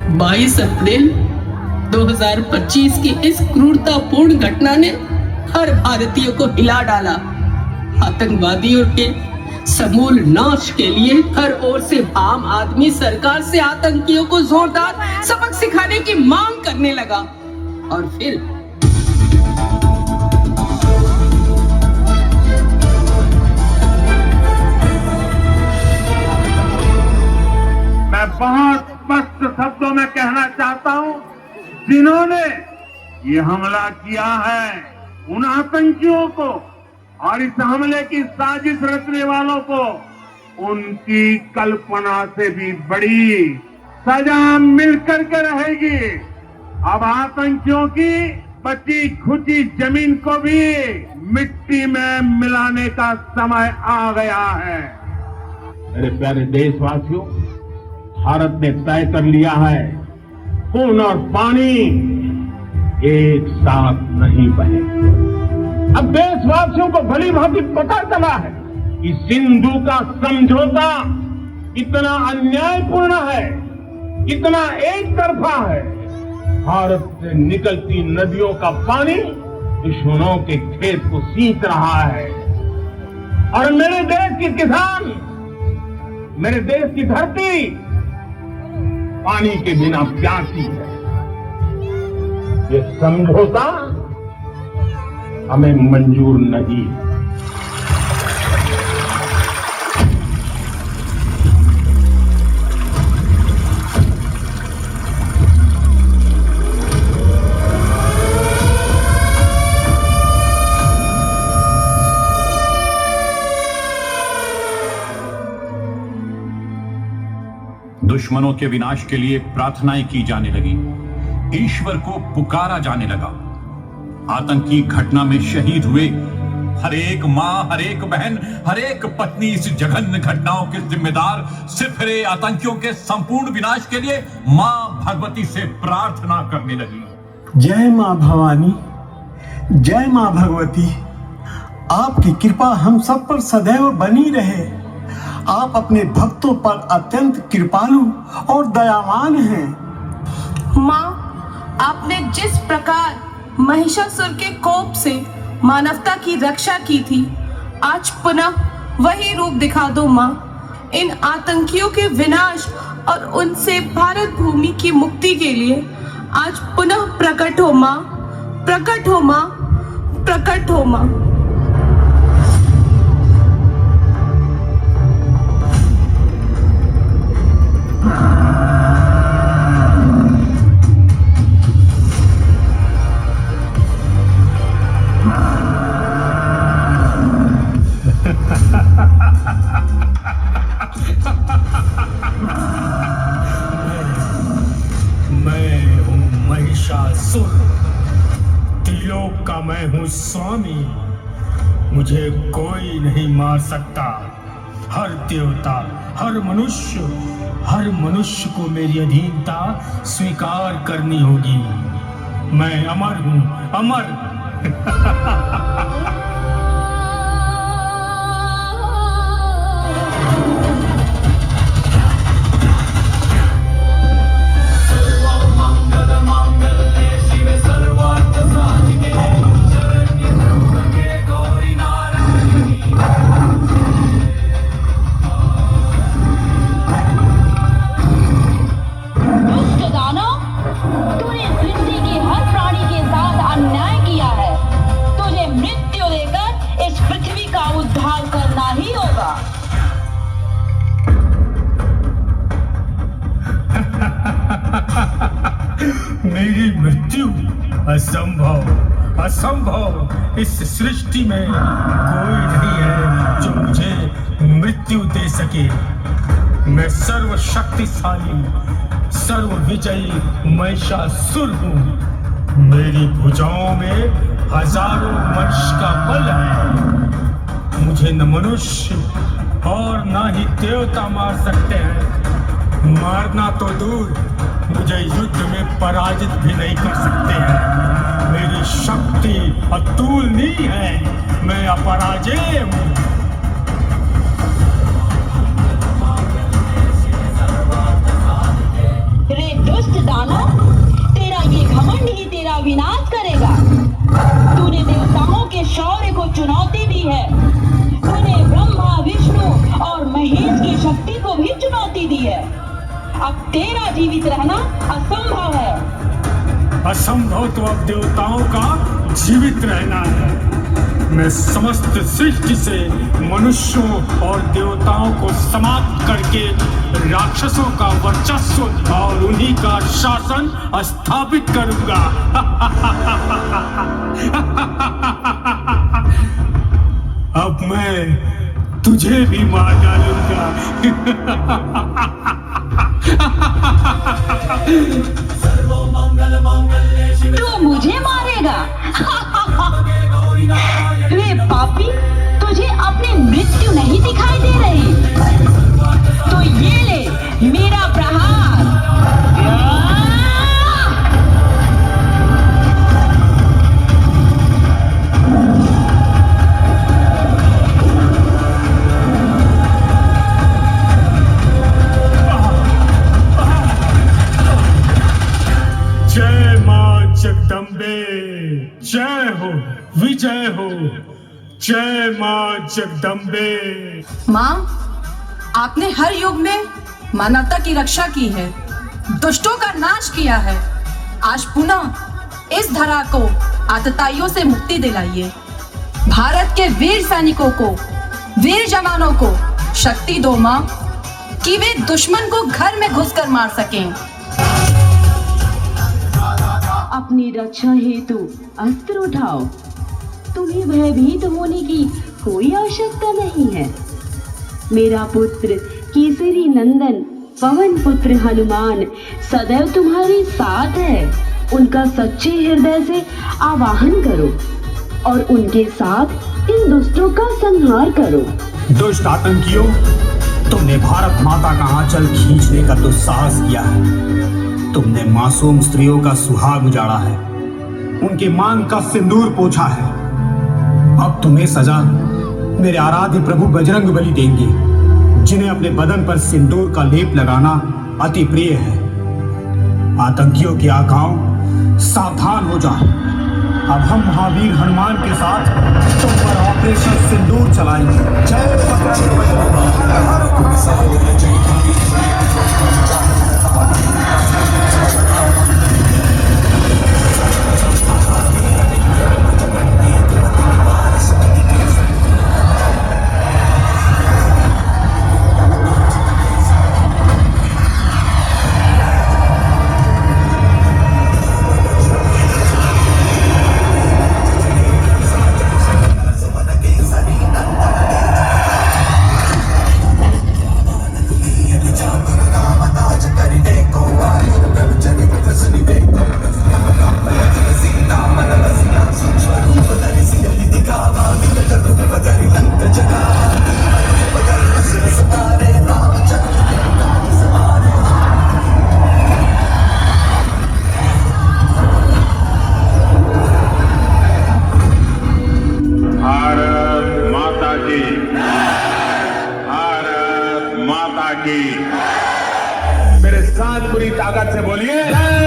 22 अप्रैल 2025 की इस क्रूरतापूर्ण घटना ने हर भारतीय को हिला डाला। आतंकवादियों के समूल नाश के लिए हर ओर से आम आदमी सरकार से आतंकियों को जोरदार सबक सिखाने की मांग करने लगा। और फिर मैं बहुत स्पष्ट शब्दों में कहना चाहता हूं, जिन्होंने ये हमला किया है उन आतंकियों को और इस हमले की साजिश रचने वालों को उनकी कल्पना से भी बड़ी सजा मिलकर के रहेगी। अब आतंकियों की बची खुची जमीन को भी मिट्टी में मिलाने का समय आ गया है। मेरे प्यारे देशवासियों, भारत ने तय कर लिया है, खून और पानी एक साथ नहीं बहे। अब देशवासियों को भली भांति पता चला है कि सिंधु का समझौता कितना अन्यायपूर्ण है, कितना एक तरफा है। भारत से निकलती नदियों का पानी दुश्मनों के खेत को सींच रहा है और मेरे देश के किसान, मेरे देश की धरती पानी के बिना प्यासी है। ये समझौता हमें मंजूर नहीं है। दुश्मनों के विनाश के लिए प्रार्थनाएं की जाने लगी, ईश्वर को पुकारा जाने लगा। आतंकी घटना में शहीद हुए हर एक मां, हर एक बहन, हर एक पत्नी इस जघन्य घटनाओं के जिम्मेदार सिफरे आतंकियों के संपूर्ण विनाश के लिए मां भगवती से प्रार्थना करने लगी। जय मां भवानी, जय मां भगवती, आपकी कृपा हम सब पर सदैव बनी रहे। आप अपने भक्तों पर अत्यंत कृपालु और दयावान हैं। माँ, आपने जिस प्रकार महिषासुर के कोप से मानवता की रक्षा की थी, आज पुनः वही रूप दिखा दो माँ। इन आतंकियों के विनाश और उनसे भारत भूमि की मुक्ति के लिए आज पुनः प्रकट हो माँ, प्रकट हो माँ, प्रकट हो माँ। मैं हूँ महिषासुर, त्रिलोक का मैं हूँ स्वामी। मुझे कोई नहीं मार सकता। हर देवता, हर मनुष्य को मेरी अधीनता स्वीकार करनी होगी। मैं अमर हूँ, अमर। मेरी मृत्यु असंभव, असंभव। इस सृष्टि में कोई नहीं है जो मुझे मृत्यु दे सके। मैं सर्वशक्तिशाली, सर्वविजयी महिषासुर हूँ। मेरी भुजाओं में हजारों मनुष्य का बल है। मुझे न मनुष्य और न ही देवता मार सकते हैं। मारना तो दूर, मुझे युद्ध में पराजित भी नहीं कर सकते हैं। मेरी शक्ति अतुलनीय है, मैं अपराजेय हूँ। रे दुष्ट दानव, तेरा ये घमंड ही तेरा विनाश करेगा। तूने देवताओं के शौर्य को चुनौती दी है, तूने ब्रह्मा विष्णु और महेश की शक्ति को भी चुनौती दी है। अब तेरा जीवित रहना असंभव है। असंभव तो अब देवताओं का जीवित रहना है। मैं समस्त सृष्टि से मनुष्यों और देवताओं को समाप्त करके राक्षसों का वर्चस्व और उन्हीं का शासन स्थापित करूंगा। अब मैं तुझे भी मार डालूंगा। तू मुझे मारेगा? वे पापी, तुझे अपनी मृत्यु नहीं दिखाई दे रही? तो ये ले मेरा प्रहार। जय मां जगदम्बे, जय हो, विजय हो। जय मां जगदम्बे। माँ, आपने हर युग में मानवता की रक्षा की है, दुष्टों का नाश किया है। आज पुनः इस धरा को आतताइयों से मुक्ति दिलाइए। भारत के वीर सैनिकों को, वीर जवानों को शक्ति दो माँ, कि वे दुश्मन को घर में घुसकर मार सकें। अपनी रक्षा हेतु अस्त्र उठाओ। तुम्हें भयभीत होने की कोई आवश्यकता नहीं है। मेरा पुत्र केसरी नंदन पवन पुत्र हनुमान सदैव तुम्हारे साथ है। उनका सच्चे हृदय से आवाहन करो और उनके साथ इन दुष्टों का संहार करो। दुष्ट आतंकियों, तुमने भारत माता का आंचल खींचने का दुस्साहस किया है। तुमने मासूम स्त्रियों का सुहाग उजाड़ा है, उनके मांग का सिंदूर पोंछा है। अब तुम्हें सजा मेरे आराध्य प्रभु बजरंग बली देंगे, जिन्हें अपने बदन पर सिंदूर का लेप लगाना अति प्रिय है। आतंकियों के आकाओं, सावधान हो जाओ। अब हम महावीर हनुमान के साथ तुम पर ऑपरेशन सिंदूर चलाएंगे। जय मेरे साथ पूरी ताकत से बोलिए।